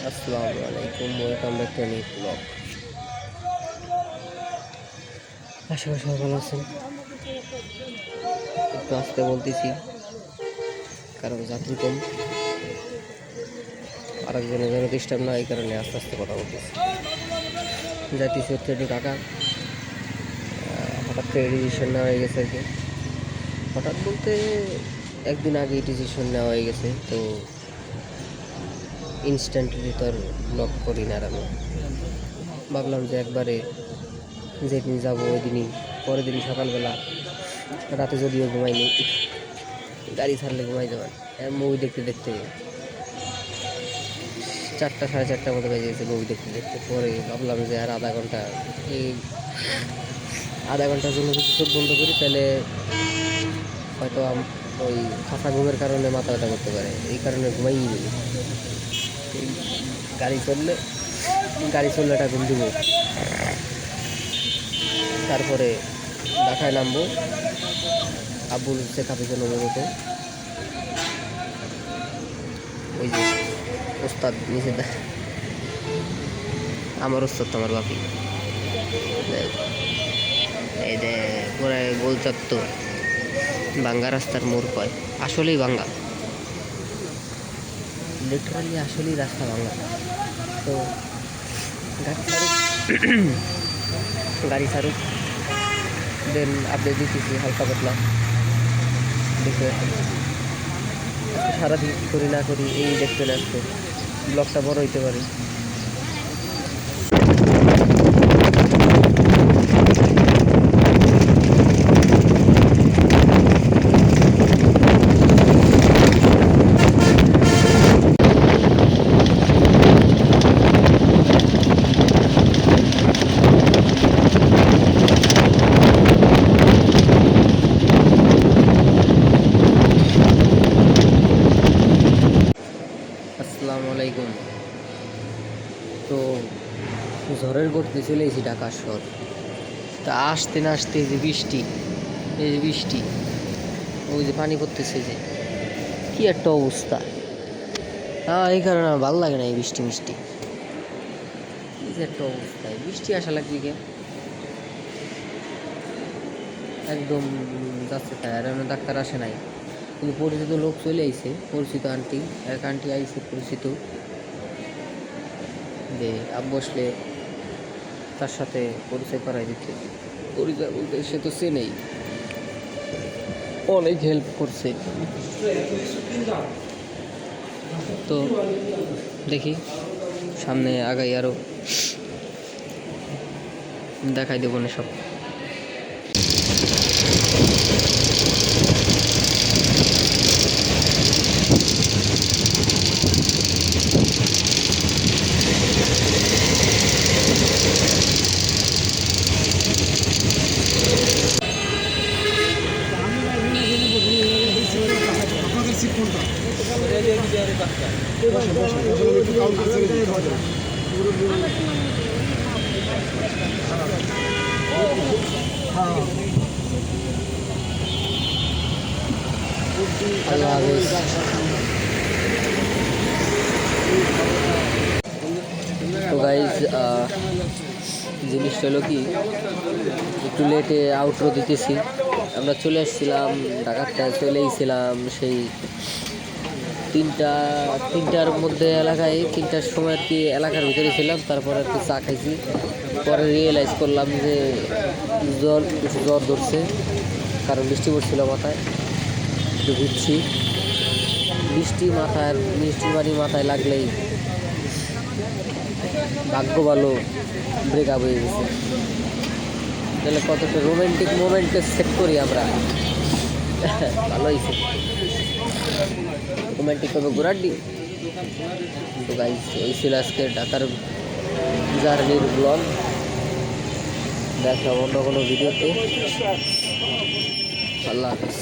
আসসালামু আলাইকুম, welcome back to new blog. আশা করি সবাই ভালো আছেন। একটু আসতে বলতেছি কারণ যাত্রী কম, আরেকজনের যেন ডিস্টার্ব না, এই কারণে আস্তে আস্তে কথা বলতেছি। যাইতেছি হচ্ছে একটু টাকা, হঠাৎ করে ডিসিশন নেওয়া হয়ে গেছে আর কি। হঠাৎ বলতে একদিন আগে ডিসিশন নেওয়া হয়ে গেছে, তো ইনস্ট্যান্টলি তো আর ব্লগ করি না। আর আমি ভাবলাম যে একবারে যেদিন যাবো ওই দিনই, পরের দিন সকালবেলা, রাতে যদিও ঘুমাইনি, গাড়ি ছাড়লে ঘুমাই যাবেন। মুভি দেখতে দেখতে 4টা সাড়ে 4টার মতো বেজে গেছে। মুভি দেখতে দেখতে পরে ভাবলাম যে আর এই আধা ঘন্টার জন্য যদি চোখ বন্ধ করি তাহলে হয়তো ওই ফাঁসা ঘুমের কারণে মাথা ব্যথা করতে পারে, এই কারণে ঘুমাই নেই। গাড়ি চললে একটা ঘুম দিব, তারপরে ঢাকায় নামবো। আব্বুর চেকআপের জন্য মূলত ওই যে ওস্তাদ নিচে আমার ওস্তাদ তো আমার বাপি, এই যে পুরো গোলচত্বর বাঙ্গা রাস্তার মোড় কয়, আসলেই বাঙ্গা, লিটারালি আসলেই রাস্তা বাঙ্গা। তো গাড়ি ছাড়ুক দেন আপডেট দিতেছি হালকা পাতলা। দেখতে সারাদিন কী করি না করি এই দেখতে আসতো, ব্লগটা বড় হইতে পারে। আসসালামু আলাইকুম। তো ঝড়ের গতিতে চলে এসেছি ঢাকা শহর। তা আসতে না আসতে যে বৃষ্টি, এই যে বৃষ্টি, ওই যে পানি পড়তেছে, যে কি একটা অবস্থা। এই কারণে আমার ভালো লাগে না এই বৃষ্টি মিষ্টি, এই যে একটা অবস্থায় বৃষ্টি আসা লাগবে কে একদম যাচ্ছে তাই। আর ডাক্তার আসে নাই, কিন্তু পরিচিত লোক চলে আইছে, পরিচিত আন্টি, এক আন্টি আইছে পরিচিত, যে আব্বু আসলে তার সাথে পরিচয় করাই দিচ্ছে। পরিচয় বলতে সে তো চেনেই, অনেক হেল্প করছে। তো দেখি সামনে আগাই, আরও দেখাই দেবো না সব। আল্লাহ হাফেজ। তো গাইজ, জিনিসটা হলো কি, একটু লেটে আউটরো দিতেছি। আমরা চলে আসছিলাম ঢাকাটায়, চলে এসেছিলাম সেই তিনটার মধ্যে এলাকায়, 3টার সময় আর কি এলাকার ভিতরে ছিলাম। তারপর আর কি চা খাইছি, পরে রিয়েলাইজ করলাম যে জ্বর ধরছে, কারণ বৃষ্টি পড়ছিল মাথায়। একটু ঘুরছি, বৃষ্টির বাড়ি মাথায় লাগলেই ভাগ্য ভালো ব্রেকআপ হয়ে গেছে। তাহলে কতটা রোমান্টিক মোমেন্টে সেট করি আমরা, ভালো হয়েছে। রোমান্টিকভাবে ঘোরার দিন। তো গাইস, এই ছিল আজকে ঢাকার জার্নির ব্লগ। দেখা অন্য কোনো ভিডিওতে। আল্লাহ হাফেজ।